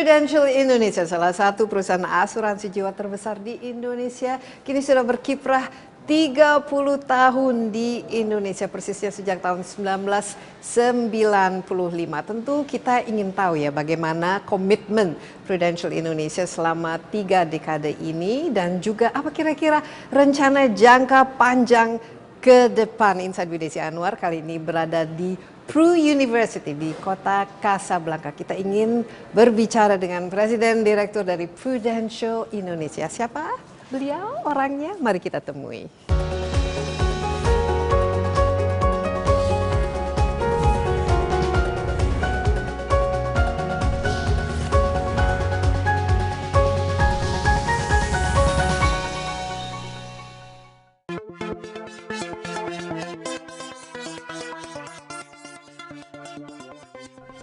Prudential Indonesia, salah satu perusahaan asuransi jiwa terbesar di Indonesia, kini sudah berkiprah 30 tahun di Indonesia, persisnya sejak tahun 1995. Tentu kita ingin tahu ya bagaimana komitmen Prudential Indonesia selama 3 dekade ini, dan juga apa kira-kira rencana jangka panjang ke depan. Insight with Desi Anwar kali ini berada di Pru University di kota Casablanca. Kita ingin berbicara dengan President Director dari Prudential Indonesia. Siapa beliau orangnya? Mari kita temui.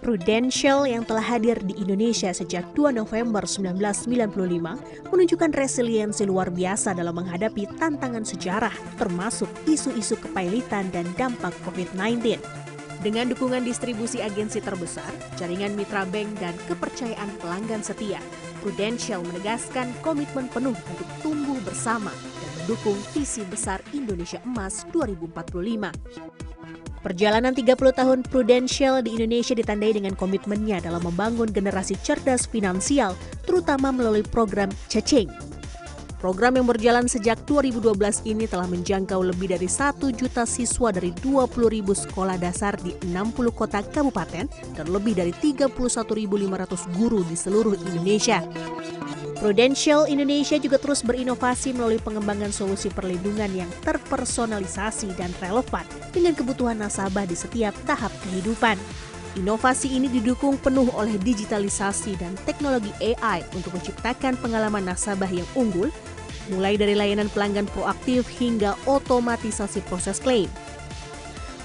Prudential yang telah hadir di Indonesia sejak 2 November 1995 menunjukkan resiliensi luar biasa dalam menghadapi tantangan sejarah, termasuk isu-isu kepailitan dan dampak COVID-19. Dengan dukungan distribusi agensi terbesar, jaringan mitra bank, dan kepercayaan pelanggan setia, Prudential menegaskan komitmen penuh untuk tumbuh bersama dan mendukung visi besar Indonesia Emas 2045. Perjalanan 30 tahun Prudential di Indonesia ditandai dengan komitmennya dalam membangun generasi cerdas finansial, terutama melalui program Cecing. Program yang berjalan sejak 2012 ini telah menjangkau lebih dari 1 juta siswa dari 20.000 sekolah dasar di 60 kota kabupaten dan lebih dari 31.500 guru di seluruh Indonesia. Prudential Indonesia juga terus berinovasi melalui pengembangan solusi perlindungan yang terpersonalisasi dan relevan dengan kebutuhan nasabah di setiap tahap kehidupan. Inovasi ini didukung penuh oleh digitalisasi dan teknologi AI untuk menciptakan pengalaman nasabah yang unggul, mulai dari layanan pelanggan proaktif hingga otomatisasi proses klaim.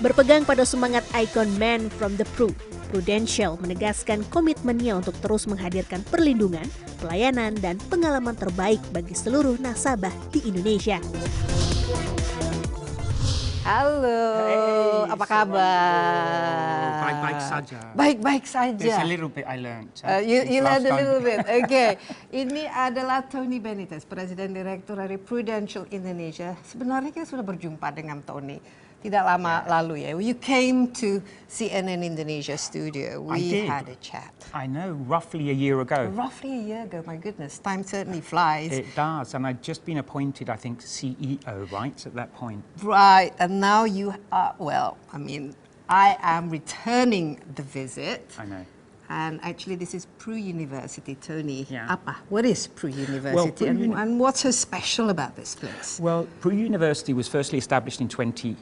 Berpegang pada semangat ikon Man from the Pru, Prudential menegaskan komitmennya untuk terus menghadirkan perlindungan, pelayanan, dan pengalaman terbaik bagi seluruh nasabah di Indonesia. Halo, hey, apa kabar? Baik-baik saja. Baik-baik saja. There's a little bit I learned. You learned a little bit. Okay. Ini adalah Tony Benitez, President Director dari Prudential Indonesia. Sebenarnya kita sudah berjumpa dengan Tony tidak lama lalu ya. You came to CNN Indonesia studio. We had a chat. I know, roughly a year ago. Roughly a year ago, my goodness. Time certainly flies. It does, and I'd just been appointed, I think, CEO, right, at that point. Right, and now you are, well, I mean, I am returning the visit. I know. And actually, this is Pru University, Tony. Yeah. Apa? What is Pru University, Well, and what's so special about this place? Well, Pru University was firstly established in 2018.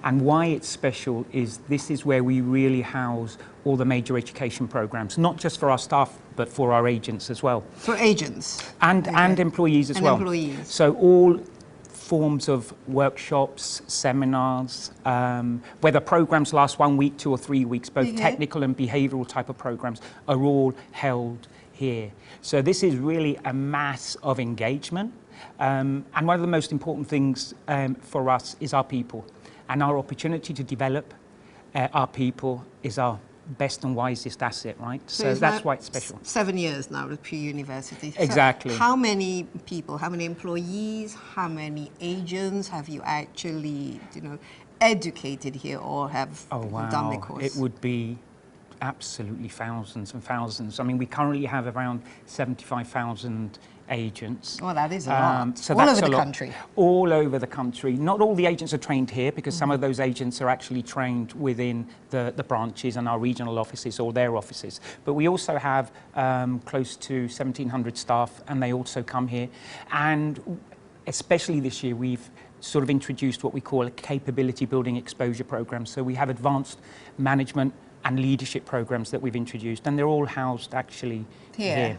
And why it's special is this is where we really house all the major education programs, not just for our staff, but for our agents as well. For agents? And employees as well. Employees. So all forms of workshops, seminars, whether programs last 1 week, 2 or 3 weeks, both technical and behavioural type of programs are all held here. So this is really a mass of engagement. And one of the most important things for us is our people. And our opportunity to develop our people is our best and wisest asset, right? So that's why it's special. 7 years now with Pru University. Exactly. So how many people, how many employees, how many agents have you actually, educated here or have done the course? It would be absolutely thousands and thousands. I mean, we currently have around 75,000 agents. Well, that is a lot. So all that's over a the lot. country. All over the country. Not all the agents are trained here because some of those agents are actually trained within the branches and our regional offices or their offices. But we also have close to 1,700 staff, and they also come here. And especially this year, we've sort of introduced what we call a capability building exposure program. So we have advanced management and leadership programs that we've introduced, and they're all housed actually here.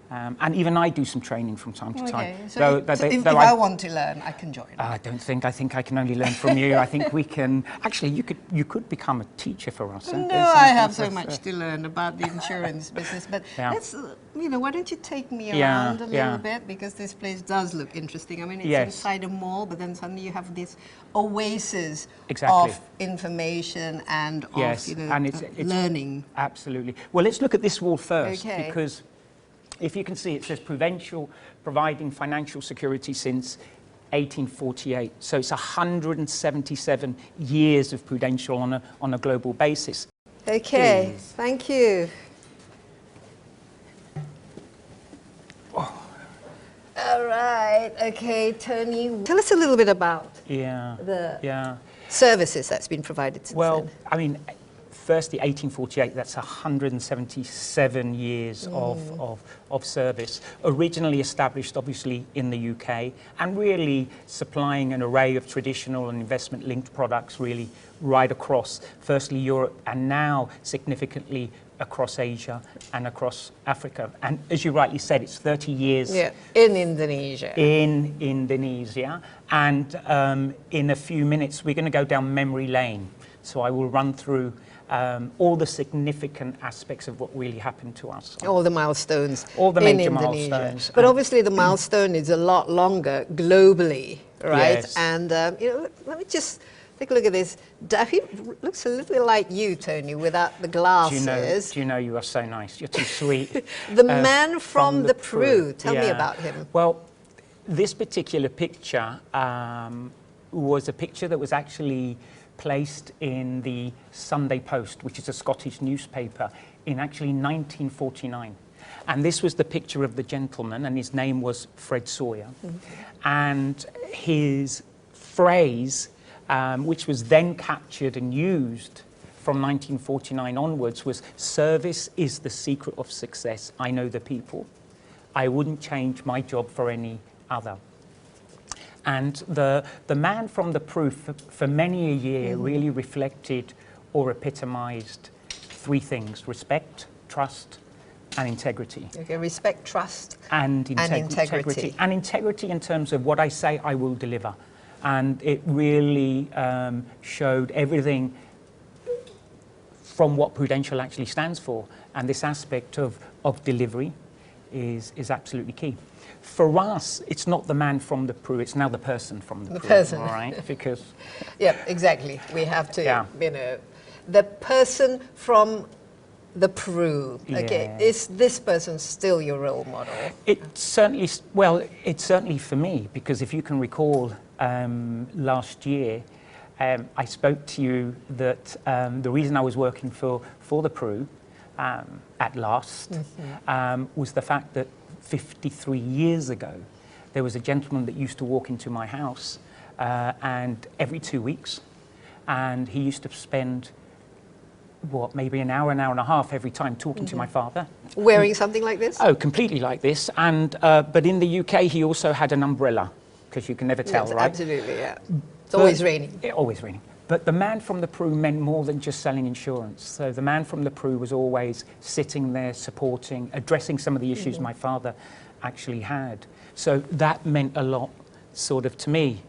And even I do some training from time to time. Okay, so if I want to learn, I can join. I don't think. I think I can only learn from you. I think we can. Actually, you could become a teacher for us. No, I have so much to learn about the insurance business. But let's, why don't you take me around a little bit, because this place does look interesting. I mean, it's inside a mall, but then suddenly you have this oasis of information and of and it's learning. Absolutely. Well, let's look at this wall first, because if you can see, it says Prudential providing financial security since 1848. So it's 177 years of Prudential on a global basis. Okay, thank you. Oh. All right, okay, Tony, tell us a little bit about the services that's been provided since then. I mean, firstly, 1848, that's 177 years of service. Originally established, obviously, in the UK, and really supplying an array of traditional and investment-linked products really right across, firstly, Europe, and now significantly across Asia and across Africa. And as you rightly said, it's 30 years. Yeah, in Indonesia. In Indonesia. And in a few minutes, we're going to go down memory lane. So I will run through all the significant aspects of what really happened to us. All the milestones. All the major milestones. But obviously the milestone is a lot longer globally, right? Yes. And, let me just take a look at this. He looks a little bit like you, Tony, without the glasses. Do you know you are so nice? You're too sweet. The man from the Pru. Tell me about him. Well, this particular picture was a picture that was actually placed in the Sunday Post, which is a Scottish newspaper, in actually 1949. And this was the picture of the gentleman, and his name was Fred Sawyer. And his phrase, which was then captured and used from 1949 onwards, was, "Service is the secret of success. I know the people. I wouldn't change my job for any other." And the man from the Pru, for many a year, really reflected or epitomized three things: respect, trust, and integrity. Okay, respect, trust, and integrity. And integrity in terms of what I say I will deliver. And it really showed everything from what Prudential actually stands for. And this aspect of delivery is absolutely key. For us, it's not the man from the Pru, it's now the person from the Pru. Person. All right, because... Yeah, exactly. We have to, the person from the Pru. Okay, is this person still your role model? It's certainly for me, because if you can recall, last year, I spoke to you that the reason I was working for the Pru at last was the fact that 53 years ago, there was a gentleman that used to walk into my house and every 2 weeks, and he used to spend maybe an hour and a half every time talking to my father. Wearing something like this? Oh, completely like this. And but in the UK, he also had an umbrella, because you can never tell, right? Absolutely, yeah. It's always raining. Always raining. But the man from the Pru meant more than just selling insurance. So the man from the Pru was always sitting there, supporting, addressing some of the issues my father actually had. So that meant a lot, sort of, to me.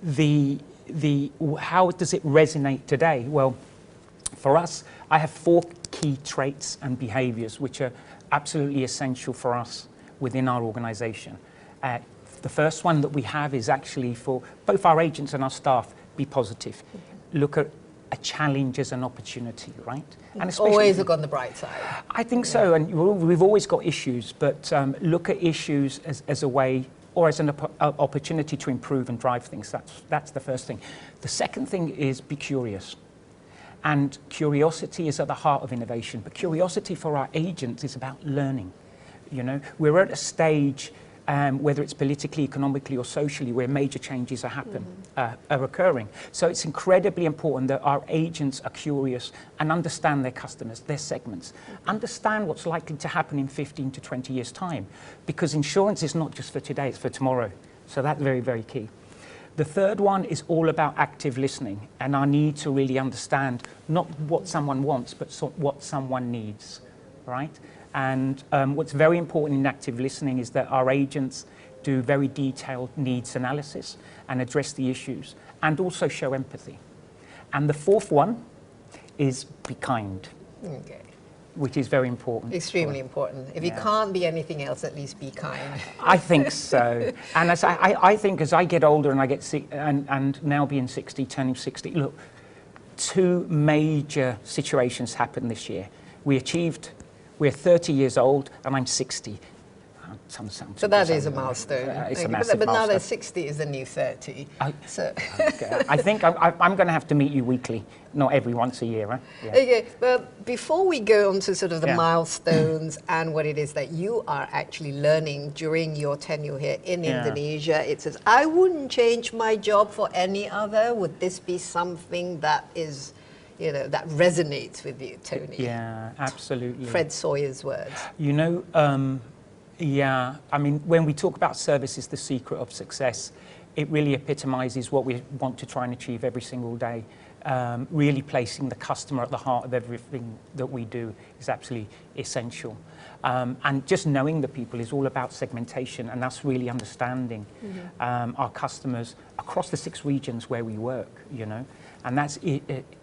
How does it resonate today? Well, for us, I have 4 key traits and behaviors which are absolutely essential for us within our organization. The first one that we have is actually for both our agents and our staff: be positive. Look at a challenge as an opportunity, right? And always look on the bright side. I think so, and we've always got issues, but look at issues as a way, or as an opportunity to improve and drive things. That's the first thing. The second thing is be curious. And curiosity is at the heart of innovation, but curiosity for our agents is about learning. You know, we're at a stage, whether it's politically, economically, or socially, where major changes are occurring. So it's incredibly important that our agents are curious and understand their customers, their segments, understand what's likely to happen in 15 to 20 years' time, because insurance is not just for today, it's for tomorrow. So that's very, very key. The third one is all about active listening, and our need to really understand not what someone wants, but what someone needs, right? And what's very important in active listening is that our agents do very detailed needs analysis and address the issues and also show empathy. And the fourth one is be kind. Okay. Which is very important. Extremely important. If you can't be anything else, at least be kind. I think so. And as I think as I get older and I get sick, and now being 60, turning 60, look, two major situations happened this year. We're 30 years old and I'm 60. So that is a milestone. It's a massive but now milestone. that 60 is the new 30. So. Okay. I think I'm going to have to meet you weekly, not every once a year. Right? Yeah. Okay, but before we go on to sort of the milestones and what it is that you are actually learning during your tenure here in Indonesia, it says, I wouldn't change my job for any other. Would this be something that is, you know, that resonates with you, Tony? Yeah, absolutely. Fred Sawyer's words. You know, yeah, I mean, when we talk about service is the secret of success, it really epitomizes what we want to try and achieve every single day. Really placing the customer at the heart of everything that we do is absolutely essential. And just knowing the people is all about segmentation and us really understanding our customers across the 6 regions where we work, you know, and that's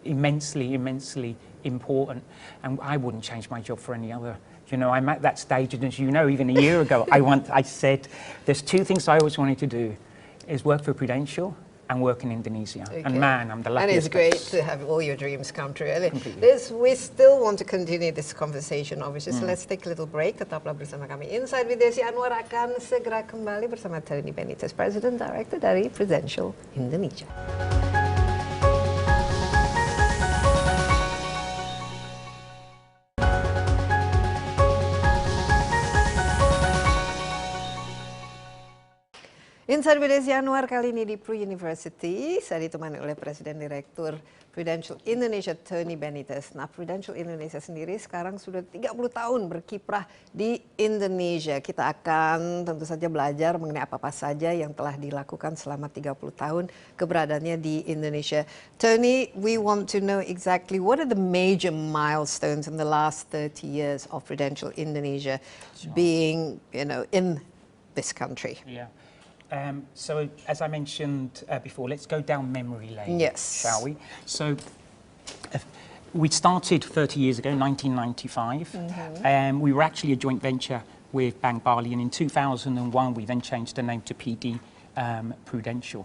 immensely, immensely important. And I wouldn't change my job for any other. You know, I'm at that stage, and as you know, even a year ago, I said, there's 2 things I always wanted to do, is work for Prudential and work in Indonesia. Okay. And man, I'm the luckiest. And it's great to have all your dreams come true. We still want to continue this conversation, obviously. So let's take a little break. Tetaplah bersama kami. Insight with Desi Anwar akan segera kembali bersama Tony Benitez, President Director dari Prudential Indonesia. Insight with Desi Anwar kali ini di Pru University. Saya ditemani oleh Presiden Direktur Prudential Indonesia, Tony Benitez. Nah, Prudential Indonesia sendiri sekarang sudah 30 tahun berkiprah di Indonesia. Kita akan tentu saja belajar mengenai apa-apa saja yang telah dilakukan selama 30 tahun keberadaannya di Indonesia. Tony, we want to know exactly what are the major milestones in the last 30 years of Prudential Indonesia being, you know, in this country. Yeah. So, as I mentioned before, let's go down memory lane, shall we? So, we started 30 years ago, 1995. We were actually a joint venture with Bank Bali, and in 2001 we then changed the name to PD Prudential.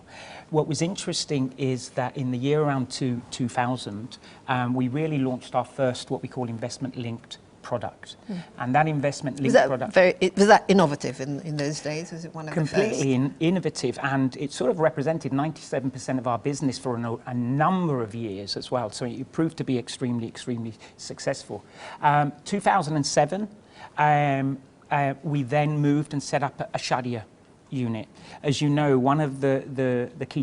What was interesting is that in the year around 2000, we really launched our first, what we call investment-linked product. And that investment-linked product... was that innovative in those days? Was it one of the first? Completely innovative, and it sort of represented 97% of our business for a number of years as well. So it proved to be extremely, extremely successful. 2007, we then moved and set up a Sharia unit. As you know, one of the key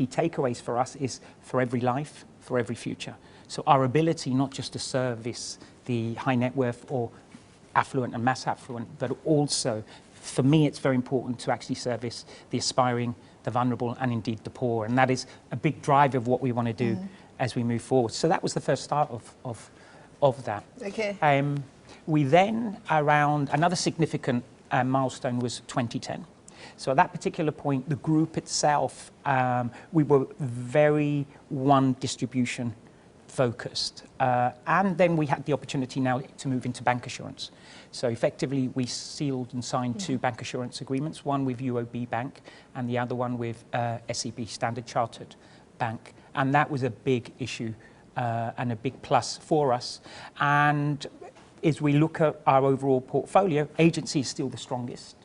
takeaways for us is for every life, for every future. So our ability not just to service the high net worth or affluent and mass affluent, but also, for me, it's very important to actually service the aspiring, the vulnerable, and indeed the poor. And that is a big drive of what we want to do as we move forward. So that was the first start of that. Okay. We then, around another significant milestone was 2010. So at that particular point, the group itself, we were very one distribution focused. And then we had the opportunity now to move into bank assurance. So effectively, we sealed and signed 2 bank assurance agreements, one with UOB Bank and the other one with SEB, Standard Chartered Bank. And that was a big issue and a big plus for us. And as we look at our overall portfolio, agency is still the strongest.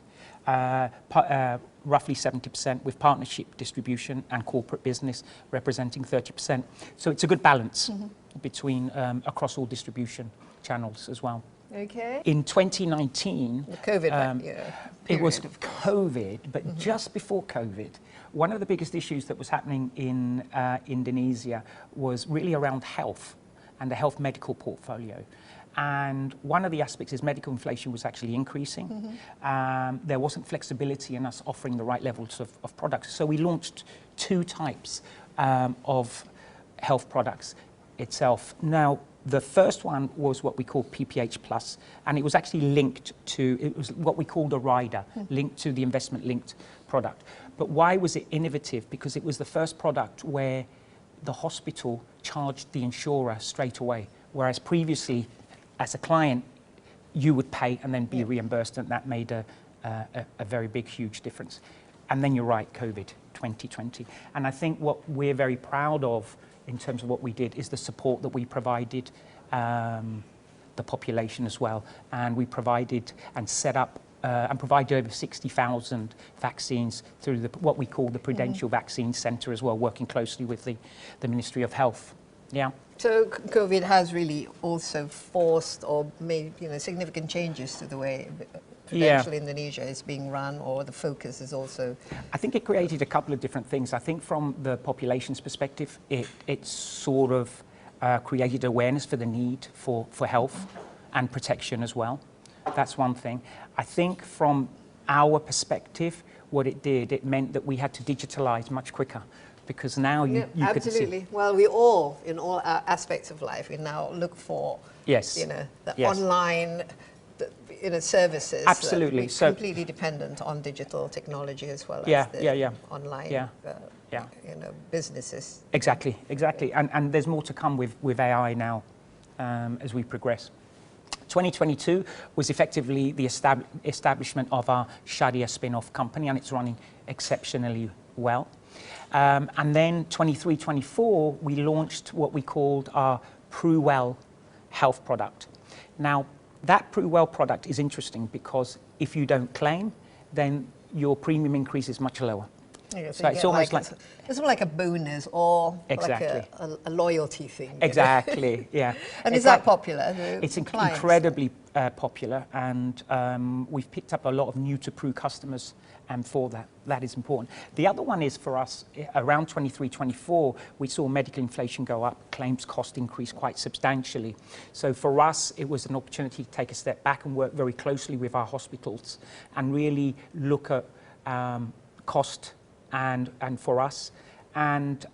Roughly 70% with partnership distribution and corporate business representing 30%. So it's a good balance between across all distribution channels as well. Okay. In 2019, it was COVID, but just before COVID, one of the biggest issues that was happening in Indonesia was really around health and the health medical portfolio. And one of the aspects is medical inflation was actually increasing. There wasn't flexibility in us offering the right levels of products. So we launched 2 types of health products itself. Now, The first one was what we call PPH Plus, and it was actually linked to, it was what we called a rider, linked to the investment-linked product. But why was it innovative? Because it was the first product where the hospital charged the insurer straight away, whereas previously, as a client, you would pay and then be reimbursed, and that made a very big, huge difference. And then you're right, COVID 2020. And I think what we're very proud of in terms of what we did is the support that we provided the population as well. And we provided and set up and provided over 60,000 vaccines through what we call the Prudential Vaccine Centre as well, working closely with the Ministry of Health. Yeah. So COVID has really also forced or made significant changes to the way Prudential Indonesia is being run, or the focus is also... I think it created a couple of different things. I think from the population's perspective, it sort of created awareness for the need for health and protection as well. That's one thing. I think from our perspective, what it did, it meant that we had to digitalize much quicker, because now you could see... Absolutely. Well, we all, in all aspects of life, we now look for the online services. Absolutely. So completely dependent on digital technology as well as the online businesses. Exactly. And there's more to come with AI now as we progress. 2022 was effectively the establishment of our Sharia spin-off company, and it's running exceptionally well. And then 23-24, we launched what we called our Pru health product. Now, that Pru product is interesting because if you don't claim, then your premium increase is much lower. Yeah, so it's almost it's like a bonus or exactly. like a loyalty thing. Exactly, yeah. And is that popular? It's incredibly popular, and we've picked up a lot of new to Pru customers, and for that, that is important. The other one is for us, around 23-24, we saw medical inflation go up, claims cost increase quite substantially. So for us, it was an opportunity to take a step back and work very closely with our hospitals and really look at cost and for us. And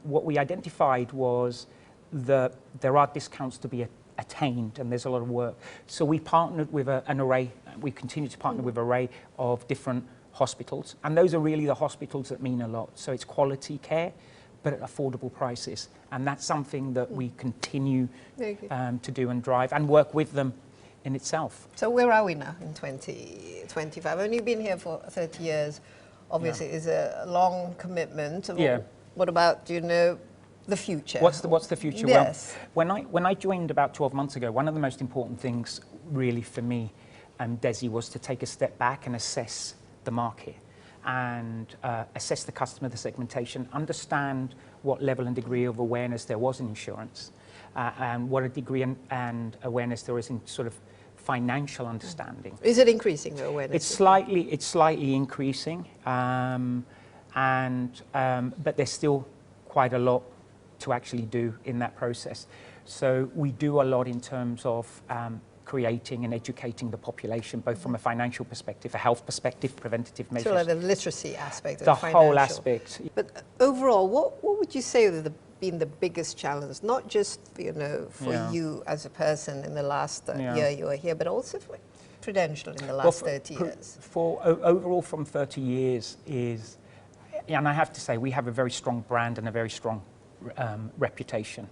what we identified was that there are discounts to be attained, and there's a lot of work. So we partnered with an array, we continue to partner with an array of different hospitals, and those are really the hospitals that mean a lot. So it's quality care, but at affordable prices, and that's something that we continue to do and drive and work with them in itself. So where are we now in 2025? When you've been here for 30 years, obviously is a long commitment. Yeah. What about, the future? What's the future? Yes. Well, when I joined about 12 months ago, one of the most important things really for me and Desi was to take a step back and assess the market and assess the customer, the segmentation, understand what level and degree of awareness there was in insurance and what a degree and awareness there is in sort of financial understanding. Is it increasing, the awareness? It's slightly increasing, but there's still quite a lot to actually do in that process. So we do a lot in terms of creating and educating the population, both from a financial perspective, a health perspective, preventative measures. So like the literacy aspect, the whole aspect. But overall, what would you say have been the biggest challenge, not just for you as a person in the last year you were here, but also for Prudential in the last 30 years? Overall, from 30 years is, and I have to say, we have a very strong brand and a very strong reputation.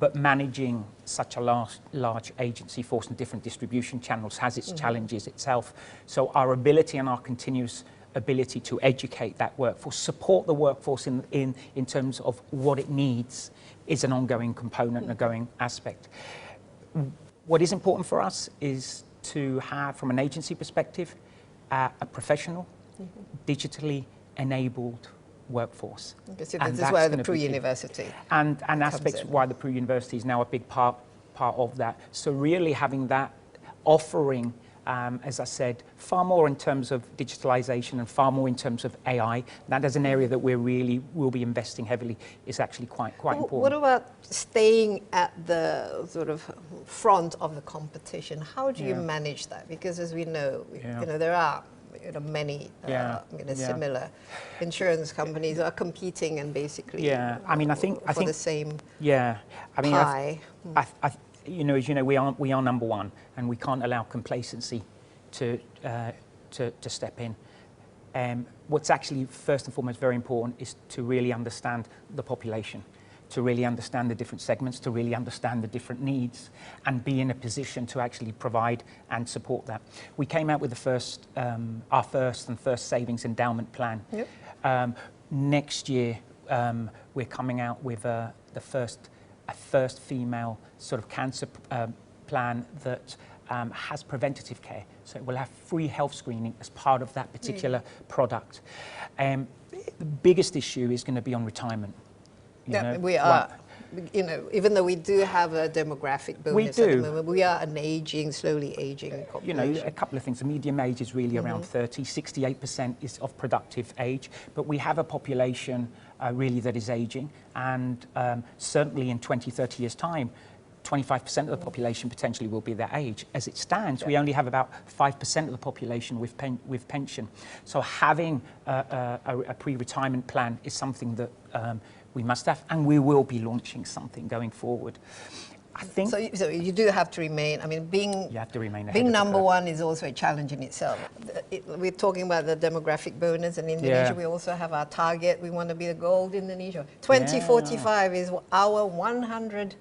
But managing such a large agency force and different distribution channels has its challenges itself. So our ability and our continuous ability to educate that workforce, support the workforce in terms of what it needs, is an ongoing component, an ongoing aspect. What is important for us is to have, from an agency perspective, a professional, digitally enabled workforce. Okay, so this is why the Pru University and aspects why the Pru University is now a big part of that. So really having that offering, as I said, far more in terms of digitalization and far more in terms of AI. That is an area that will be investing heavily, is actually quite important. What about staying at the sort of front of the competition? How do you manage that? Because as we know, there are many similar insurance companies are competing and basically I mean, I think for the same I mean, pie. as you know, we are number one, and we can't allow complacency to step in. What's actually first and foremost very important is to really understand the population, to really understand the different segments, to really understand the different needs, and be in a position to actually provide and support that. We came out with our first savings endowment plan. Yep. Next year, we're coming out with a first female sort of cancer plan that has preventative care. So it will have free health screening as part of that particular product. The biggest issue is going to be on retirement. We are, even though we do have a demographic bonus at the moment, we are an slowly aging population. A couple of things. The median age is really around 30, 68% is of productive age, but we have a population really that is aging, and certainly in 20, 30 years' time, 25% of the population potentially will be their age. As it stands, we only have about 5% of the population with pension. So having a pre-retirement plan is something that we must have, and we will be launching something going forward. I think so you do have to remain, I mean, you have to remain being number one is also a challenge in itself. We're talking about the demographic bonus in Indonesia. We also have our target. We want to be the gold Indonesia. 2045 is our 100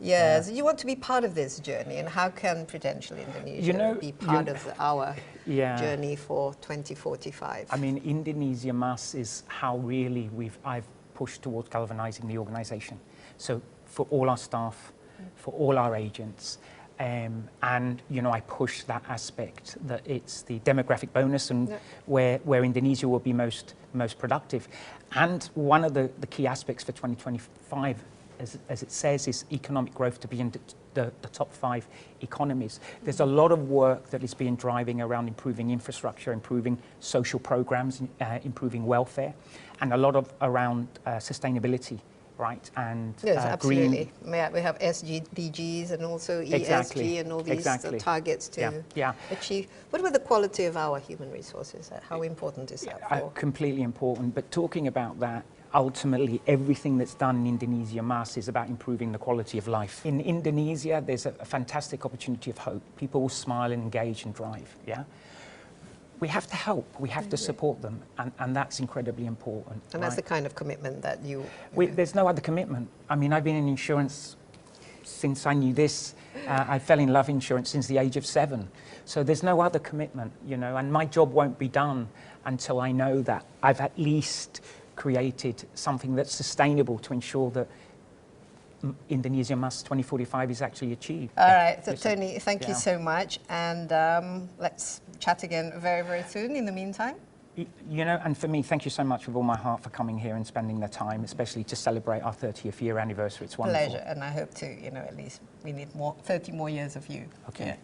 years. You want to be part of this journey, and how can Prudential Indonesia be part of our journey for 2045? I mean, Indonesia Emas is how really I've pushed towards galvanizing the organization. So for all our staff, for all our agents, and I push that aspect that it's the demographic bonus and where Indonesia will be most productive. And one of the key aspects for 2025, as it says, is economic growth to be in the top 5 economies. There's a lot of work that is being driving around improving infrastructure, improving social programs, improving welfare, and a lot of around sustainability, right? And yes, absolutely. Green. We have SDGs and also ESG and all these targets to achieve. What about the quality of our human resources? How important is that for? Completely important. But talking about that, ultimately, everything that's done in Indonesia Emas is about improving the quality of life. In Indonesia, there's a fantastic opportunity of hope. People will smile and engage and drive, We have to help, we have to support them, and that's incredibly important. And that's the kind of commitment that there's no other commitment. I mean, I've been in insurance since I knew this. I fell in love with insurance since the age of 7. So there's no other commitment, and my job won't be done until I know that I've at least created something that's sustainable to ensure that Indonesia Emas 2045 is actually achieved. All right, so Tony, thank you so much, and let's chat again very, very soon in the meantime. And for me, thank you so much with all my heart for coming here and spending the time, especially to celebrate our 30th year anniversary. It's wonderful. Pleasure, and I hope to, at least we need 30 more years of you. Okay.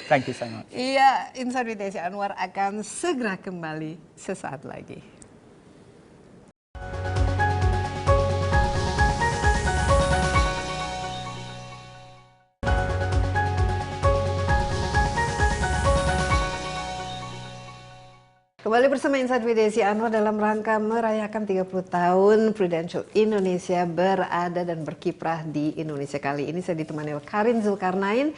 Thank you so much. Iya, Insight with Desi Anwar akan segera kembali sesaat lagi. Kembali bersama Insight with Desi Anwar dalam rangka merayakan 30 tahun Prudential Indonesia berada dan berkiprah di Indonesia. Kali ini saya ditemani oleh Karin Zulkarnaen,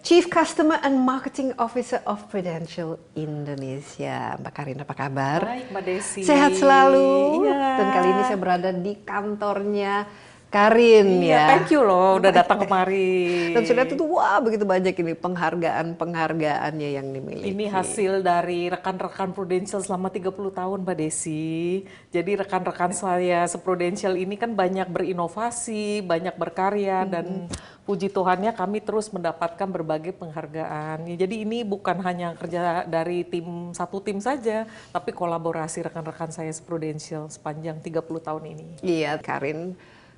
Chief Customer and Marketing Officer of Prudential Indonesia. Mbak Karin, apa kabar? Baik, Mbak Desi. Sehat selalu. Dan kali ini saya berada di kantornya Karin, thank you loh udah datang kemari. Dan sudah itu begitu banyak ini penghargaannya yang dimiliki. Ini hasil dari rekan-rekan Prudential selama 30 tahun, Mbak Desi. Jadi rekan-rekan saya sePrudential ini kan banyak berinovasi, banyak berkarya, dan puji Tuhannya kami terus mendapatkan berbagai penghargaan. Jadi ini bukan hanya kerja dari satu tim saja, tapi kolaborasi rekan-rekan saya sePrudential sepanjang 30 tahun ini. Iya, Karin.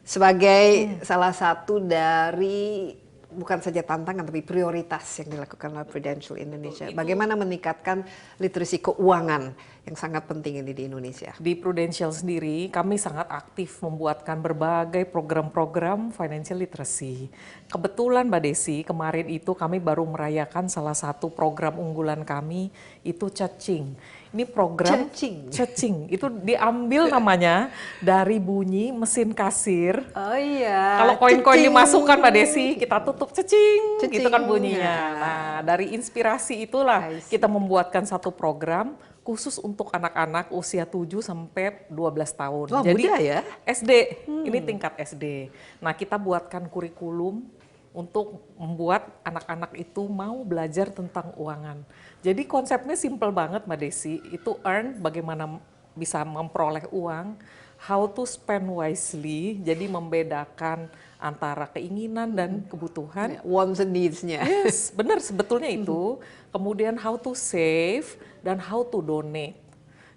Sebagai salah satu dari bukan saja tantangan tapi prioritas yang dilakukan oleh Prudential Indonesia, bagaimana meningkatkan literasi keuangan yang sangat penting ini di Indonesia? Di Prudential sendiri, kami sangat aktif membuatkan berbagai program-program financial literacy. Kebetulan Mbak Desi, kemarin itu kami baru merayakan salah satu program unggulan kami, itu Cacing. Ini program Cacing, itu diambil namanya dari bunyi mesin kasir. Oh iya. Kalau koin-koin dimasukkan Mbak Desi, kita tutup cacing, Cacing. gitu kan bunyinya. Nah, dari inspirasi itulah kita membuatkan satu program khusus untuk anak-anak usia 7 sampai 12 tahun. Wah, jadi muda ya? SD, ini tingkat SD. Nah, kita buatkan kurikulum untuk membuat anak-anak itu mau belajar tentang keuangan. Jadi konsepnya simple banget Mbak Desi, itu earn bagaimana bisa memperoleh uang, how to spend wisely, jadi membedakan antara keinginan dan kebutuhan. Wants and needs-nya. Yes, benar sebetulnya itu. Kemudian how to save dan how to donate.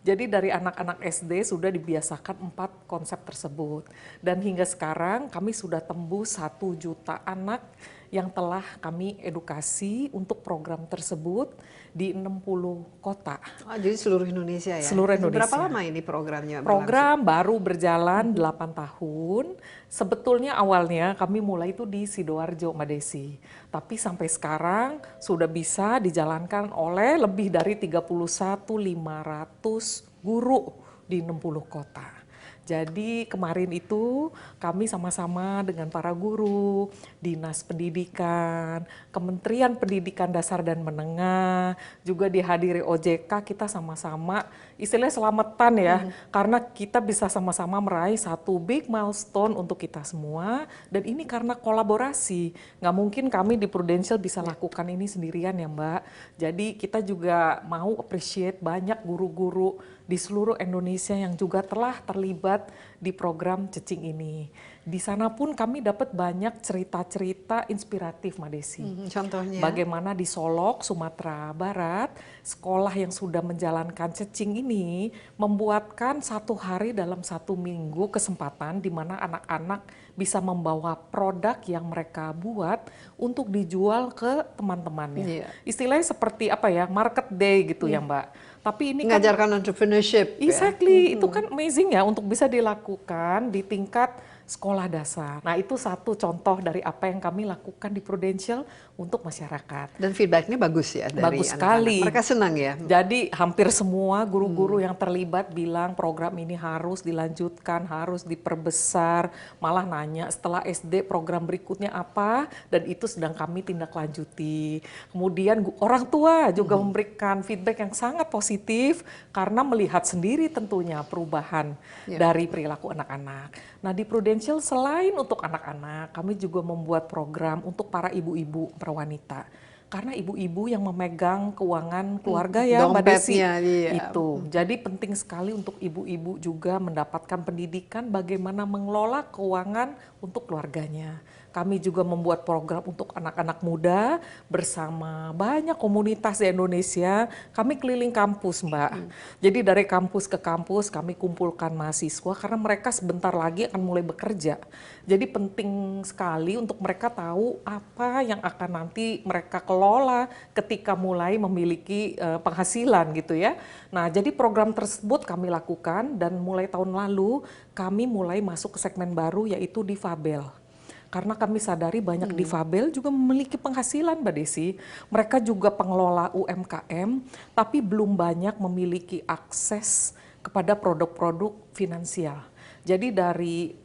Jadi dari anak-anak SD sudah dibiasakan 4 konsep tersebut. Dan hingga sekarang kami sudah tembus 1 juta anak yang telah kami edukasi untuk program tersebut di 60 kota. Oh, jadi seluruh Indonesia ya? Seluruh Indonesia. Berapa lama ini programnya? Program baru berjalan 8 tahun. Sebetulnya awalnya kami mulai itu di Sidoarjo, Mbak Desi. Tapi sampai sekarang sudah bisa dijalankan oleh lebih dari 31.500 guru di 60 kota. Jadi kemarin itu kami sama-sama dengan para guru, Dinas Pendidikan, Kementerian Pendidikan Dasar dan Menengah, juga dihadiri OJK, kita sama-sama istilahnya selamatan ya, karena kita bisa sama-sama meraih satu big milestone untuk kita semua, dan ini karena kolaborasi. Nggak mungkin kami di Prudential bisa lakukan ini sendirian ya Mbak. Jadi kita juga mau appreciate banyak guru-guru di seluruh Indonesia yang juga telah terlibat di program Cacing ini. Di sana pun kami dapat banyak cerita-cerita inspiratif, Mbak Desi. Contohnya? Bagaimana di Solok, Sumatera Barat, sekolah yang sudah menjalankan Cacing ini membuatkan 1 hari dalam 1 minggu kesempatan di mana anak-anak bisa membawa produk yang mereka buat untuk dijual ke teman-temannya. Istilahnya seperti apa ya, market day gitu ya Mbak. Tapi ini mengajarkan kan entrepreneurship. Exactly, itu kan amazing ya untuk bisa dilakukan di tingkat sekolah dasar. Nah itu satu contoh dari apa yang kami lakukan di Prudential untuk masyarakat. Dan feedbacknya bagus ya dari bagus anak-anak. sekali. Mereka senang ya? Jadi hampir semua guru-guru yang terlibat bilang program ini harus dilanjutkan, harus diperbesar. Malah nanya setelah SD program berikutnya apa, dan itu sedang kami tindak lanjuti. Kemudian orang tua juga memberikan feedback yang sangat positif karena melihat sendiri tentunya perubahan dari perilaku anak-anak. Nah di Prudential selain untuk anak-anak, kami juga membuat program untuk para ibu-ibu, para wanita. Karena ibu-ibu yang memegang keuangan keluarga ya Mbak Desi, itu. Jadi penting sekali untuk ibu-ibu juga mendapatkan pendidikan bagaimana mengelola keuangan untuk keluarganya. Kami juga membuat program untuk anak-anak muda bersama banyak komunitas di Indonesia. Kami keliling kampus, Mbak. Jadi dari kampus ke kampus kami kumpulkan mahasiswa karena mereka sebentar lagi akan mulai bekerja. Jadi penting sekali untuk mereka tahu apa yang akan nanti mereka kelola ketika mulai memiliki penghasilan gitu ya. Nah, jadi program tersebut kami lakukan dan mulai tahun lalu kami mulai masuk ke segmen baru yaitu difabel. Karena kami sadari banyak difabel juga memiliki penghasilan Mbak Desi. Mereka juga pengelola UMKM, tapi belum banyak memiliki akses kepada produk-produk finansial. Jadi dari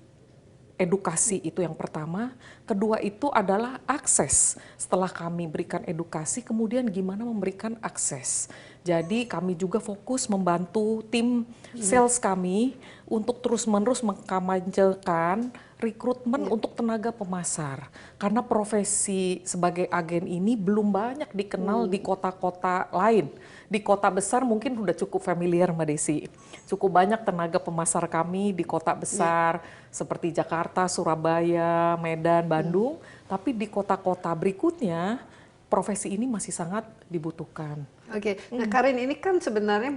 edukasi itu yang pertama, kedua itu adalah akses. Setelah kami berikan edukasi, kemudian gimana memberikan akses. Jadi kami juga fokus membantu tim sales kami untuk terus-menerus mengkampanyekan rekrutmen untuk tenaga pemasar. Karena profesi sebagai agen ini belum banyak dikenal di kota-kota lain. Di kota besar mungkin sudah cukup familiar Mbak Desi. Cukup banyak tenaga pemasar kami di kota besar seperti Jakarta, Surabaya, Medan, Bandung. Tapi di kota-kota berikutnya profesi ini masih sangat dibutuhkan. Oke, nah Karin, ini kan sebenarnya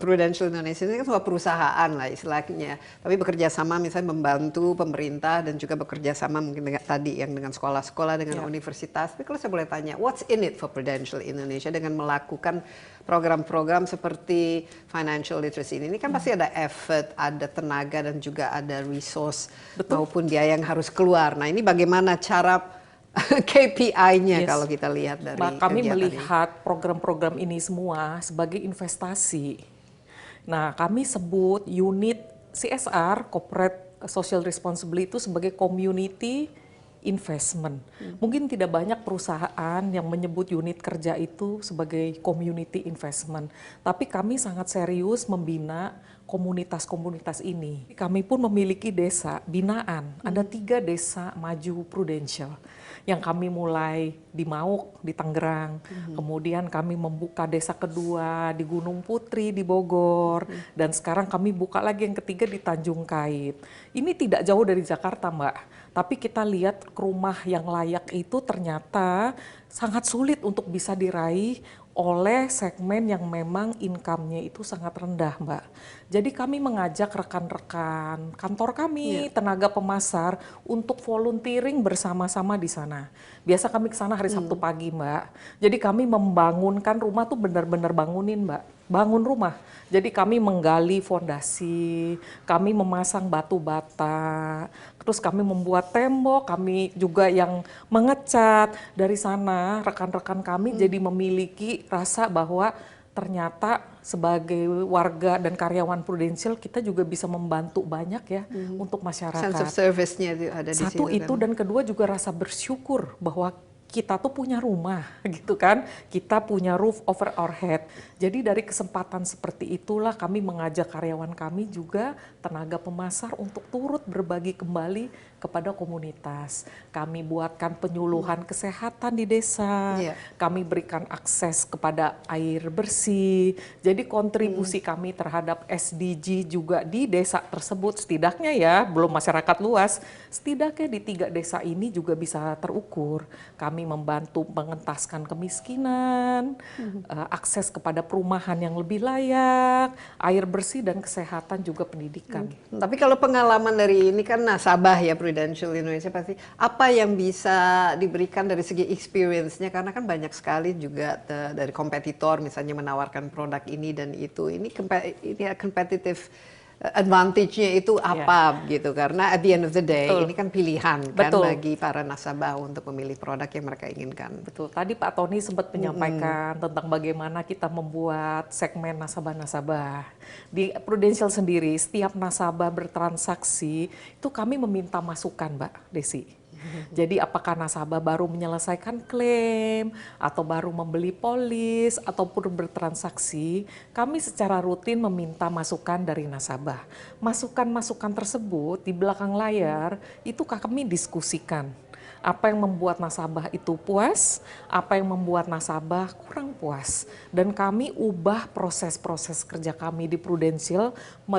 Prudential Indonesia ini kan sebuah perusahaan lah istilahnya, tapi bekerja sama misalnya membantu pemerintah dan juga bekerja sama mungkin dengan, tadi yang dengan sekolah-sekolah, dengan universitas. Tapi kalau saya boleh tanya, what's in it for Prudential Indonesia dengan melakukan program-program seperti financial literacy ini kan pasti ada effort, ada tenaga dan juga ada resource maupun biaya yang harus keluar. Nah ini bagaimana cara KPI-nya kalau kita lihat dari kami melihat program-program ini semua sebagai investasi. Nah, kami sebut unit CSR, Corporate Social Responsibility, itu sebagai community investment. Mungkin tidak banyak perusahaan yang menyebut unit kerja itu sebagai community investment. Tapi kami sangat serius membina komunitas-komunitas ini. Kami pun memiliki desa binaan. Ada 3 desa maju Prudential yang kami mulai di Mauk, di Tangerang. Kemudian kami membuka desa kedua di Gunung Putri, di Bogor. Dan sekarang kami buka lagi yang ketiga di Tanjung Kait. Ini tidak jauh dari Jakarta, Mbak. Tapi kita lihat rumah yang layak itu ternyata sangat sulit untuk bisa diraih oleh segmen yang memang income-nya itu sangat rendah, Mbak. Jadi kami mengajak rekan-rekan kantor kami, tenaga pemasar, untuk volunteering bersama-sama di sana. Biasa kami ke sana hari Sabtu pagi, Mbak. Jadi kami membangunkan rumah tuh benar-benar bangunin, Mbak. Bangun rumah. Jadi kami menggali fondasi, kami memasang batu bata, terus kami membuat tembok, kami juga yang mengecat. Dari sana rekan-rekan kami jadi memiliki rasa bahwa ternyata sebagai warga dan karyawan Prudential kita juga bisa membantu banyak ya untuk masyarakat. Sense of service-nya ada di Satu situ, itu kan? Dan kedua juga rasa bersyukur bahwa kita tuh punya rumah gitu kan, kita punya roof over our head. Jadi dari kesempatan seperti itulah kami mengajak karyawan kami juga tenaga pemasar untuk turut berbagi kembali kepada komunitas. Kami buatkan penyuluhan kesehatan di desa, kami berikan akses kepada air bersih. Jadi kontribusi kami terhadap SDG juga di desa tersebut setidaknya ya, belum masyarakat luas, setidaknya di 3 desa ini juga bisa terukur. Kami membantu mengentaskan kemiskinan, akses kepada perumahan yang lebih layak, air bersih dan kesehatan juga pendidikan. Tapi kalau pengalaman dari ini kan nasabah ya Prudential Indonesia, pasti apa yang bisa diberikan dari segi experience-nya, karena kan banyak sekali juga dari kompetitor misalnya menawarkan produk ini dan itu. Ini competitive advantage-nya itu apa gitu, karena at the end of the day ini kan pilihan kan bagi para nasabah untuk memilih produk yang mereka inginkan. Betul, tadi Pak Tony sempat menyampaikan tentang bagaimana kita membuat segmen nasabah-nasabah. Di Prudential sendiri, setiap nasabah bertransaksi itu kami meminta masukan, Mbak Desi. Jadi apakah nasabah baru menyelesaikan klaim, atau baru membeli polis, ataupun bertransaksi, kami secara rutin meminta masukan dari nasabah. Masukan-masukan tersebut di belakang layar itu kami diskusikan. Apa yang membuat nasabah itu puas, apa yang membuat nasabah kurang puas. Dan kami ubah proses-proses kerja kami di Prudential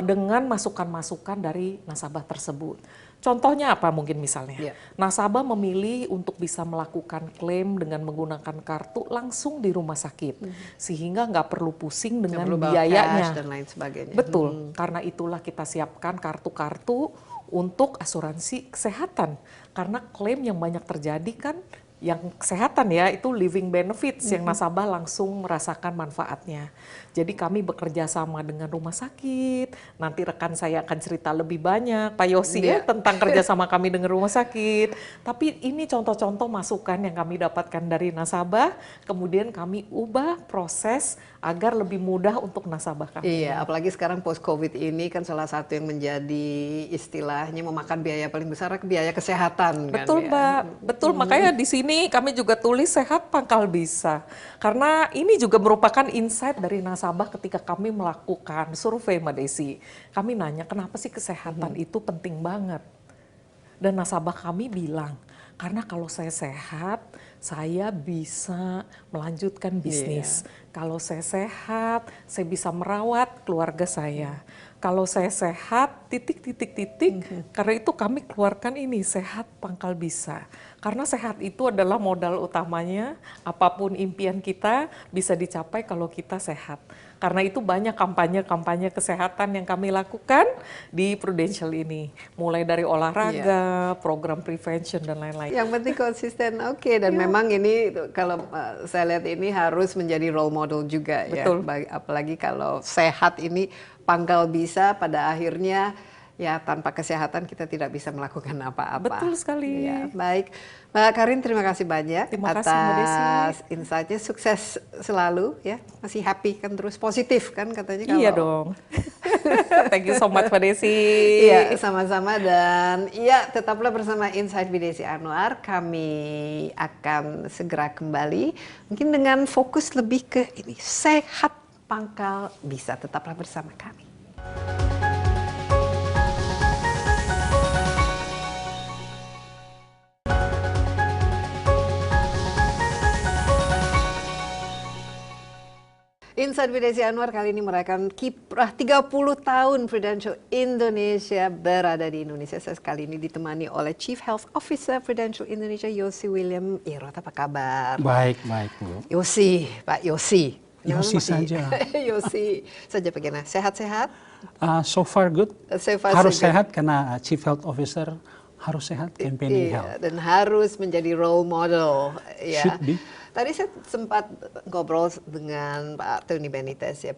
dengan masukan-masukan dari nasabah tersebut. Contohnya apa mungkin misalnya? Nasabah memilih untuk bisa melakukan klaim dengan menggunakan kartu langsung di rumah sakit. Sehingga nggak perlu pusing dengan biayanya. Dan lain sebagainya. Betul, karena itulah kita siapkan kartu-kartu untuk asuransi kesehatan. Karena klaim yang banyak terjadi kan yang kesehatan ya, itu living benefits yang nasabah langsung merasakan manfaatnya. Jadi kami bekerja sama dengan rumah sakit, nanti rekan saya akan cerita lebih banyak, Pak Yosie ya, tentang kerjasama kami dengan rumah sakit. Tapi ini contoh-contoh masukan yang kami dapatkan dari nasabah, kemudian kami ubah proses agar lebih mudah untuk nasabah kami. Iya, apalagi sekarang post-COVID ini kan salah satu yang menjadi istilahnya memakan biaya paling besar, biaya kesehatan. Betul, kan, Mbak. Betul, makanya di sini kami juga tulis sehat pangkal bisa. Karena ini juga merupakan insight dari nasabah ketika kami melakukan survei, Mbak Desi. Kami nanya, kenapa sih kesehatan itu penting banget? Dan nasabah kami bilang, Karena kalau saya sehat, saya bisa melanjutkan bisnis. Kalau saya sehat, saya bisa merawat keluarga saya. Kalau saya sehat, titik. Karena itu kami keluarkan ini, sehat pangkal bisa. Karena sehat itu adalah modal utamanya, apapun impian kita bisa dicapai kalau kita sehat. Karena itu banyak kampanye-kampanye kesehatan yang kami lakukan di Prudential ini. Mulai dari olahraga, program prevention, dan lain-lain. Yang penting konsisten, oke. Dan memang ini kalau saya lihat ini harus menjadi role model juga. Betul. Ya. Apalagi kalau sehat ini pangkal bisa, pada akhirnya ya tanpa kesehatan kita tidak bisa melakukan apa-apa. Betul sekali. Ya, baik. Mbak Karin, terima kasih banyak atas insight-nya. Sukses selalu ya. Masih happy kan, terus positif kan katanya. Iya dong. Thank you so much Mbak Desi. Iya, sama-sama. Dan iya, tetaplah bersama Insight with Desi Anwar. Kami akan segera kembali. Mungkin dengan fokus lebih ke ini, sehat pangkal bisa. Tetaplah bersama kami. Insight with Desi Anwar kali ini merayakan kiprah 30 tahun Prudential Indonesia berada di Indonesia. Saya sekali ini ditemani oleh Chief Health Officer Prudential Indonesia, Yosie William Iroth. Apa kabar? Baik, Bu. Yosie, Pak Yosie. Yosie saja. Yosie saja bagaimana? Sehat-sehat? So far good. So far harus so sehat karena Chief Health Officer harus sehat, campaigning health. Dan harus menjadi role model. Ya. Should be. Tadi saya sempat ngobrol dengan Pak Tony Benitez, ya,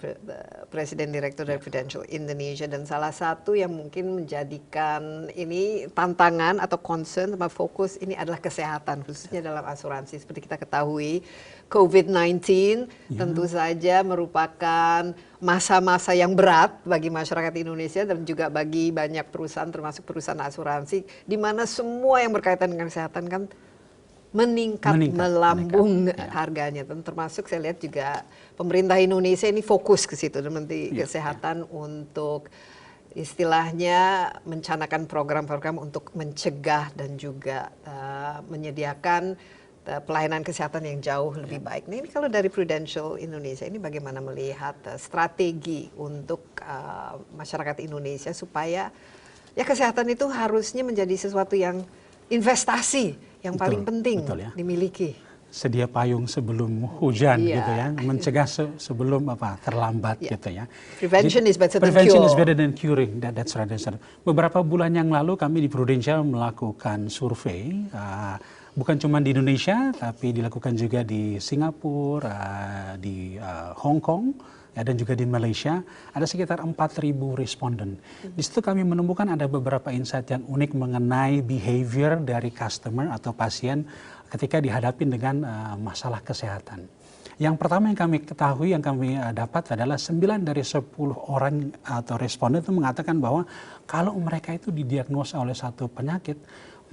President Director Prudential Indonesia, dan salah satu yang mungkin menjadikan ini tantangan atau concern sama fokus ini adalah kesehatan, khususnya dalam asuransi. Seperti kita ketahui, COVID-19 tentu saja merupakan masa-masa yang berat bagi masyarakat Indonesia dan juga bagi banyak perusahaan, termasuk perusahaan asuransi, di mana semua yang berkaitan dengan kesehatan kan meningkat melambung harganya. Dan termasuk saya lihat juga pemerintah Indonesia ini fokus ke situ, Menteri Kesehatan untuk istilahnya mencanakan program-program untuk mencegah dan juga menyediakan pelayanan kesehatan yang jauh lebih baik. Nah, ini kalau dari Prudential Indonesia ini bagaimana melihat strategi untuk masyarakat Indonesia supaya ya kesehatan itu harusnya menjadi sesuatu yang investasi yang paling penting dimiliki. Sedia payung sebelum hujan gitu ya, mencegah sebelum terlambat gitu ya. Prevention is better than cure. Prevention is better than curing. That's right. Beberapa bulan yang lalu kami di Prudential melakukan survei, bukan cuma di Indonesia tapi dilakukan juga di Singapura, di Hong Kong, dan juga di Malaysia. Ada sekitar 4.000 responden. Di situ kami menemukan ada beberapa insight yang unik mengenai behavior dari customer atau pasien ketika dihadapi dengan masalah kesehatan. Yang pertama yang kami ketahui, yang kami dapat adalah 9 dari 10 orang atau responden itu mengatakan bahwa kalau mereka itu didiagnosa oleh satu penyakit,